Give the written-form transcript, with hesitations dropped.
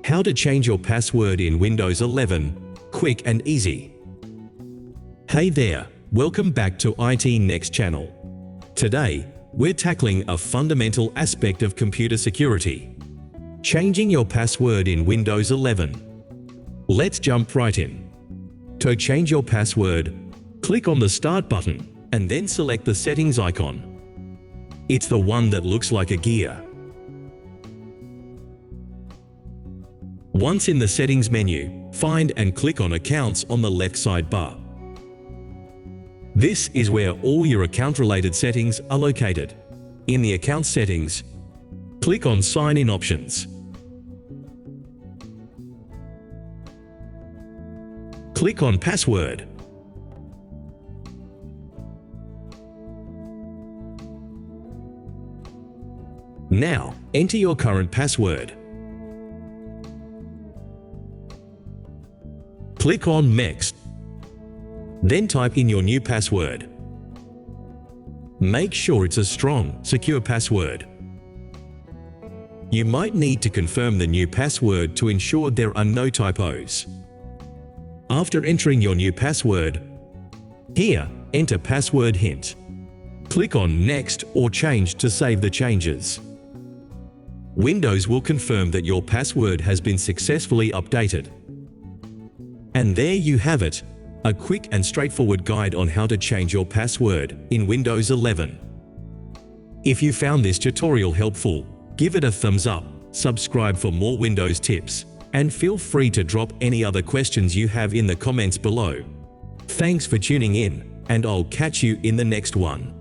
How to change your password in Windows 11, quick and easy. Hey there, welcome back to IT Next channel. Today, we're tackling a fundamental aspect of computer security. Changing your password in Windows 11. Let's jump right in. To change your password, click on the Start button and then select the Settings icon. It's the one that looks like a gear. Once in the Settings menu, find and click on Accounts on the left sidebar. This is where all your account-related settings are located. In the Account settings, click on Sign In options. Click on Password. Now, enter your current password. Click on Next. Then type in your new password. Make sure it's a strong, secure password. You might need to confirm the new password to ensure there are no typos. After entering your new password, here, enter password hint. Click on Next or Change to save the changes. Windows will confirm that your password has been successfully updated. And there you have it, a quick and straightforward guide on how to change your password in Windows 11. If you found this tutorial helpful, give it a thumbs up, subscribe for more Windows tips, and feel free to drop any other questions you have in the comments below. Thanks for tuning in, and I'll catch you in the next one.